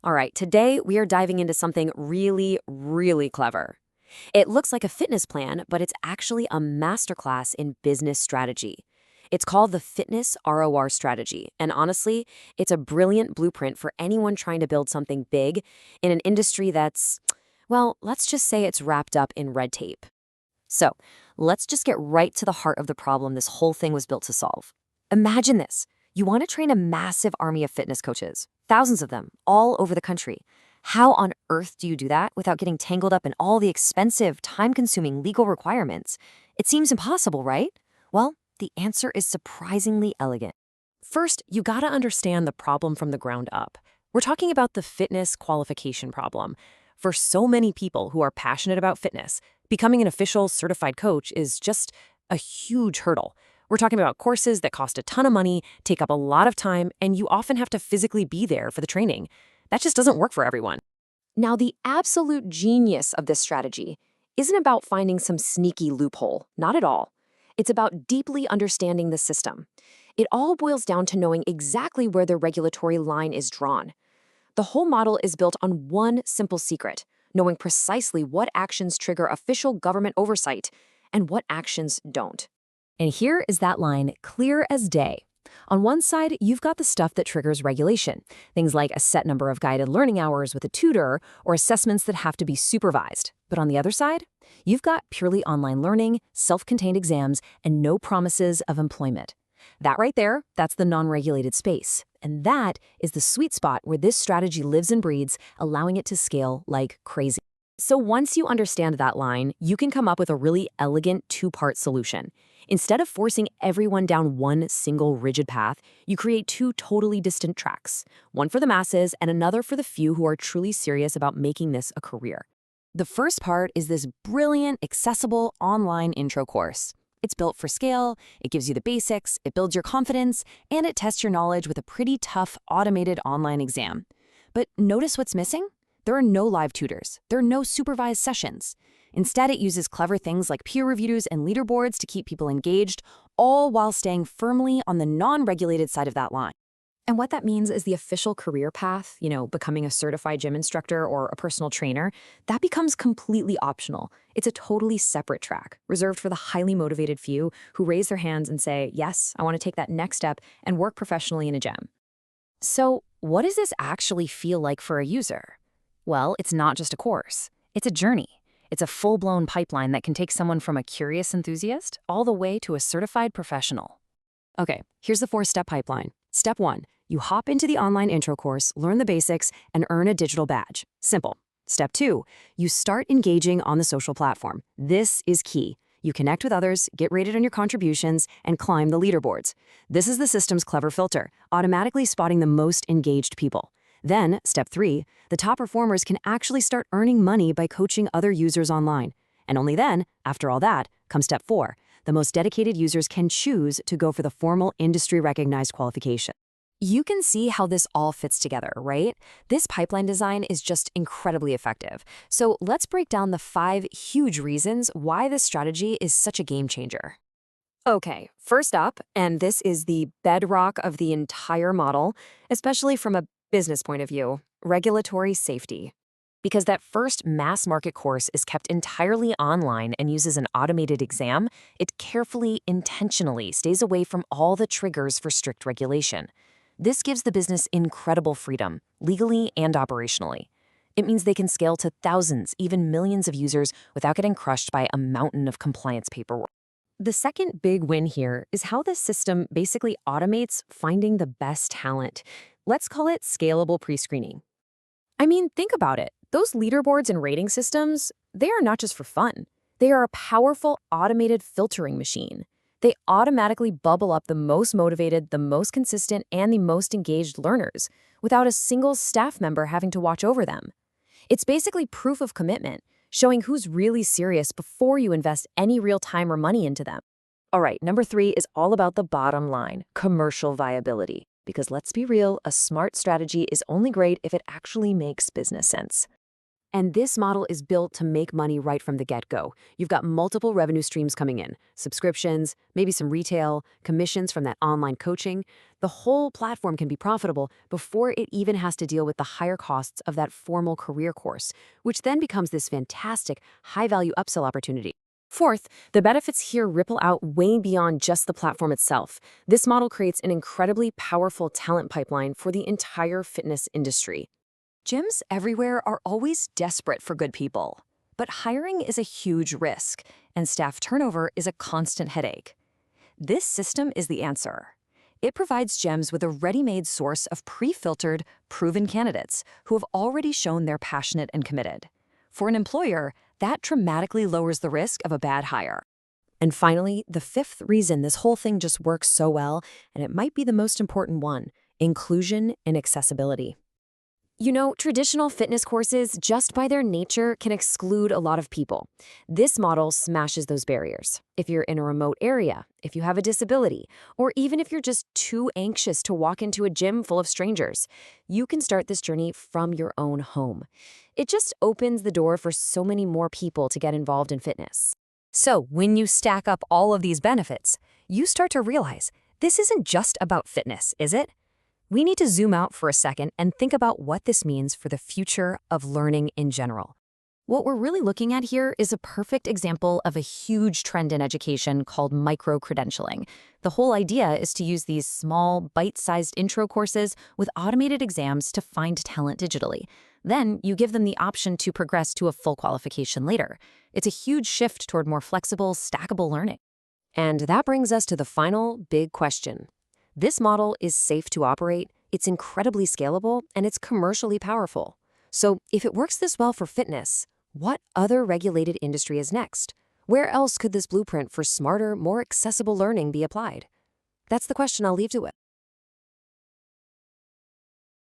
All right, today we are diving into something really, really clever. It looks like a fitness plan, but it's actually a masterclass in business strategy. It's called the Fitness ROR Strategy, and honestly, it's a brilliant blueprint for anyone trying to build something big in an industry that's, well, let's just say it's wrapped up in red tape. So, let's just get right to the heart of the problem this whole thing was built to solve. Imagine this. You want to train a massive army of fitness coaches, thousands of them, all over the country. How on earth do you do that without getting tangled up in all the expensive, time-consuming legal requirements? It seems impossible, right? Well, the answer is surprisingly elegant. First, you gotta understand the problem from the ground up. We're talking about the fitness qualification problem. For so many people who are passionate about fitness, becoming an official certified coach is just a huge hurdle. We're talking about courses that cost a ton of money, take up a lot of time, and you often have to physically be there for the training. That just doesn't work for everyone. Now, the absolute genius of this strategy isn't about finding some sneaky loophole, not at all. It's about deeply understanding the system. It all boils down to knowing exactly where the regulatory line is drawn. The whole model is built on one simple secret, knowing precisely what actions trigger official government oversight and what actions don't. And here is that line, clear as day. On one side, you've got the stuff that triggers regulation, things like a set number of guided learning hours with a tutor or assessments that have to be supervised. But on the other side, you've got purely online learning, self-contained exams, and no promises of employment. That right there, that's the non-regulated space. And that is the sweet spot where this strategy lives and breathes, allowing it to scale like crazy. So once you understand that line, you can come up with a really elegant two-part solution. Instead of forcing everyone down one single rigid path, you create two totally distant tracks, one for the masses and another for the few who are truly serious about making this a career. The first part is this brilliant, accessible online intro course. It's built for scale, it gives you the basics, it builds your confidence, and it tests your knowledge with a pretty tough automated online exam. But notice what's missing? There are no live tutors. There are no supervised sessions. Instead, it uses clever things like peer reviews and leaderboards to keep people engaged, all while staying firmly on the non-regulated side of that line. And what that means is the official career path, becoming a certified gym instructor or a personal trainer, that becomes completely optional. It's a totally separate track, reserved for the highly motivated few who raise their hands and say, yes, I want to take that next step and work professionally in a gym. So, what does this actually feel like for a user? Well, it's not just a course. It's a journey. It's a full-blown pipeline that can take someone from a curious enthusiast all the way to a certified professional. Okay, here's the 4-step pipeline. Step 1, you hop into the online intro course, learn the basics, and earn a digital badge. Simple. Step 2, you start engaging on the social platform. This is key. You connect with others, get rated on your contributions, and climb the leaderboards. This is the system's clever filter, automatically spotting the most engaged people. Then, step 3, the top performers can actually start earning money by coaching other users online. And only then, after all that, comes step 4. The most dedicated users can choose to go for the formal industry-recognized qualification. You can see how this all fits together, right? This pipeline design is just incredibly effective. So let's break down the 5 huge reasons why this strategy is such a game changer. Okay, first up, and this is the bedrock of the entire model, especially from a business point of view, regulatory safety. Because that first mass market course is kept entirely online and uses an automated exam, it carefully, intentionally stays away from all the triggers for strict regulation. This gives the business incredible freedom, legally and operationally. It means they can scale to thousands, even millions of users without getting crushed by a mountain of compliance paperwork. The second big win here is how this system basically automates finding the best talent. Let's call it scalable pre-screening. I mean, think about it. Those leaderboards and rating systems, they are not just for fun. They are a powerful automated filtering machine. They automatically bubble up the most motivated, the most consistent, and the most engaged learners without a single staff member having to watch over them. It's basically proof of commitment, showing who's really serious before you invest any real time or money into them. All right, number 3 is all about the bottom line, commercial viability. Because let's be real, a smart strategy is only great if it actually makes business sense. And this model is built to make money right from the get-go. You've got multiple revenue streams coming in, subscriptions, maybe some retail, commissions from that online coaching. The whole platform can be profitable before it even has to deal with the higher costs of that formal career course, which then becomes this fantastic, high-value upsell opportunity. Fourth, the benefits here ripple out way beyond just the platform itself. This model creates an incredibly powerful talent pipeline for the entire fitness industry. Gyms everywhere are always desperate for good people. But hiring is a huge risk, and staff turnover is a constant headache. This system is the answer. It provides gyms with a ready-made source of pre-filtered, proven candidates who have already shown they're passionate and committed. For an employer, that dramatically lowers the risk of a bad hire. And finally, the fifth reason this whole thing just works so well, and it might be the most important one, inclusion and accessibility. You know, traditional fitness courses, just by their nature, can exclude a lot of people. This model smashes those barriers. If you're in a remote area, if you have a disability, or even if you're just too anxious to walk into a gym full of strangers, you can start this journey from your own home. It just opens the door for so many more people to get involved in fitness. So, when you stack up all of these benefits, you start to realize this isn't just about fitness, is it? We need to zoom out for a second and think about what this means for the future of learning in general. What we're really looking at here is a perfect example of a huge trend in education called micro-credentialing. The whole idea is to use these small, bite-sized intro courses with automated exams to find talent digitally. Then you give them the option to progress to a full qualification later. It's a huge shift toward more flexible, stackable learning. And that brings us to the final big question. This model is safe to operate, it's incredibly scalable, and it's commercially powerful. So if it works this well for fitness, what other regulated industry is next? Where else could this blueprint for smarter, more accessible learning be applied? That's the question I'll leave you with.